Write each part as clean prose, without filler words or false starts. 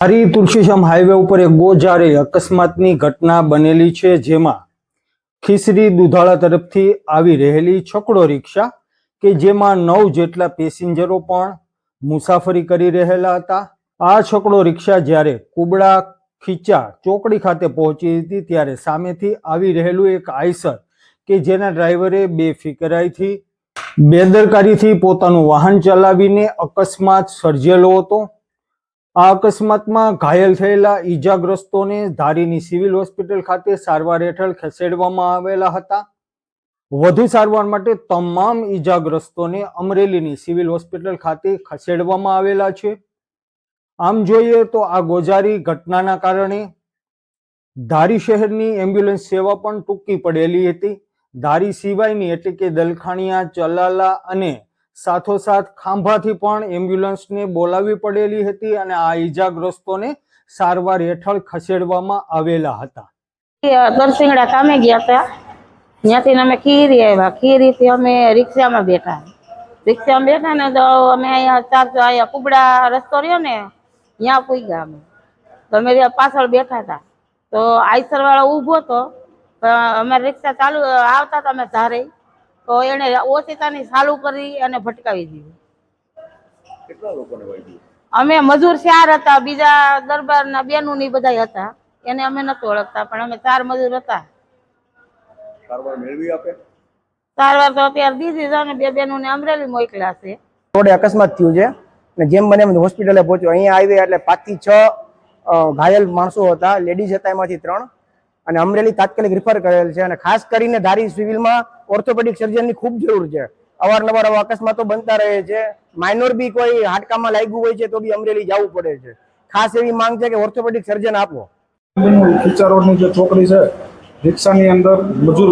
धारी तुलसीश्याम हाईवे पर एक गोजारे अकस्मातनी घटना बनेली छे, जेमां खीसरी दुधाळा तरफथी आवी रहेली छकड़ो रिक्शा के जेमां 9 जेटला पेसेंजरो पण मुसाफरी करी रहेला हता। आ छकड़ो रिक्शा ज्यारे कुबड़ा खीचा चोकड़ी खाते पहोंची हती त्यारे सामेथी आवी रहेलुं एक आईसर के जेना ड्राइवरे बेफिकराईथी बेदरकारीथी पोतानुं वाहन चलावीने अकस्मात सर्जेलो हतो। आ अकस्मातमां घायल थयेला ईजाग्रस्तोने धारीनी सिविल होस्पिटल खाते सारवार हेठळ खसेडवामां आवेला हता। વધુ સારવાર માટે તમામ ઈજાગ્રસ્તોને અમરેલીની સિવિલ હોસ્પિટલ ખાતે ખસેડવામાં આવેલા છે। આમ જોઈએ તો આ ગોજારી ઘટનાના કારણે ધારી શહેરની એમ્બ્યુલન્સ સેવા પણ ટૂંકી પડેલી હતી। ધારી સિવાયની એટલે કે દલખાણીયા, ચલાલા અને સાથોસાથ ખાંભાથી પણ એમ્બ્યુલન્સને બોલાવવી પડેલી હતી અને આ ઈજાગ્રસ્તોને સારવાર હેઠળ ખસેડવામાં આવેલા હતા। દરસિંગડા કામે ગયા હતા, ત્યાંથી અમે ખીરી આવ્યા, ખીરીથી અમે રિક્ષામાં બેઠા ને તો અમે અહીંયા અહીંયા કુબડા રસ્તો રહ્યો ને ત્યાં પૂગ્યા અમે, તો અમે પાછળ બેઠા હતા તો આઈસર વાળો ઊભો હતો, અમારી રિક્ષા ચાલુ આવતા હતા અમે ધારે તો એને ઓચિતાની ચાલુ કરી અને ભટકાવી દીધી। અમે મજૂર 4 હતા, બીજા દરબારના બેનું ની બધા હતા, એને અમે નતો ઓળખતા પણ અમે 4 મજૂર હતા। સારવાર મેળવી આપે? સારવાર તો અત્યારે દીધી છે અને 2 બેનોને અમરેલી મોકલ્યા છે। રોડે અકસ્માત થયું છે અને જેમ બને એમ હોસ્પિટલે પહોંચ્યો। અહીંયા આવ્યા એટલે 5 થી 6 ઘાયલ માણસો હતા, લેડીઝ હતા, એમાંથી 3 અને અમરેલી તાત્કાલિક રિફર કરેલ છે અને ખાસ કરીને ધારી સિવિલમાં ઓર્થોપેડિક સર્જનની ખૂબ જરૂર છે। અવારનવાર આવા અકસ્માતો બનતા રહે છે, માઇનોર બી કોઈ હાડકામાં લાગ્યું હોય છે તો બી અમરેલી જવું પડે છે। ખાસ એવી માંગ છે કે ઓર્થોપેડિક સર્જન આપો। ખીચા રોડની જે ચોકડી છે, રિક્ષાની અંદર મજૂર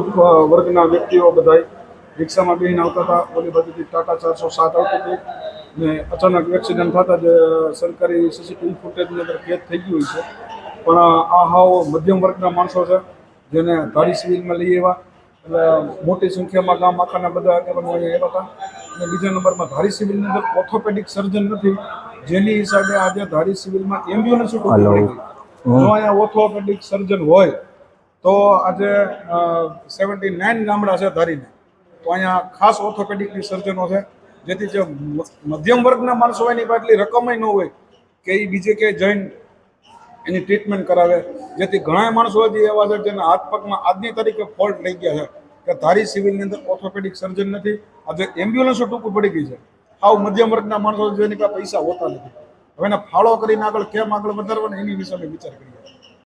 વર્ગના વ્યક્તિઓ બધા રિક્ષામાં બેસીને આવતા હતા। ઓલી બાજુથી ટાટા 407 આવતી હતી ને અચાનક એક્સિડન્ટ થતા જે સરકારી સીસીટીવી ફૂટેજની અંદર કેદ થઈ ગયું છે। પણ આ હાવ મધ્યમ વર્ગના માણસો છે જેને ધારી સિવિલમાં લઈ આવ્યા, એટલે મોટી સંખ્યામાં ગામ આખાના બધા આગેવાનો અહીંયા આવ્યા હતા। અને બીજા નંબરમાં ધારી સિવિલની અંદર ઓર્થોપેડિક સર્જન નથી, જેની હિસાબે આજે ધારી સિવિલમાં એમ્બ્યુલન્સ જો અહીંયા ઓર્થોપેડિક સર્જન હોય તો આજે 79 ગામડા છે ધારીને, તો અહીંયા ખાસ ઓર્થોપેડિકની સર્જનો છે, જેથી જે મધ્યમ વર્ગના માણસો હોય એની પાસે એટલી રકમ ન હોય કે એ બીજે ક્યાંય જઈને એની ટ્રીટમેન્ટ કરાવે, જેથી ઘણા માણસો હજી એવા છે જેના હાથ પગમાં આજની તારીખે ફોલ્ટ લઈ ગયા છે કે ધારી સિવિલની અંદર ઓર્થોપેડિક સર્જન નથી, આજે એમ્બ્યુલન્સો ટૂંકું પડી ગઈ છે। આવ મધ્યમ વર્ગના માણસો જેની પાસે પૈસા હોતા નથી, હવે એને ફાળો કરીને આગળ કેમ આગળ વધારવાના એની વિશે અમે વિચાર કરીએ।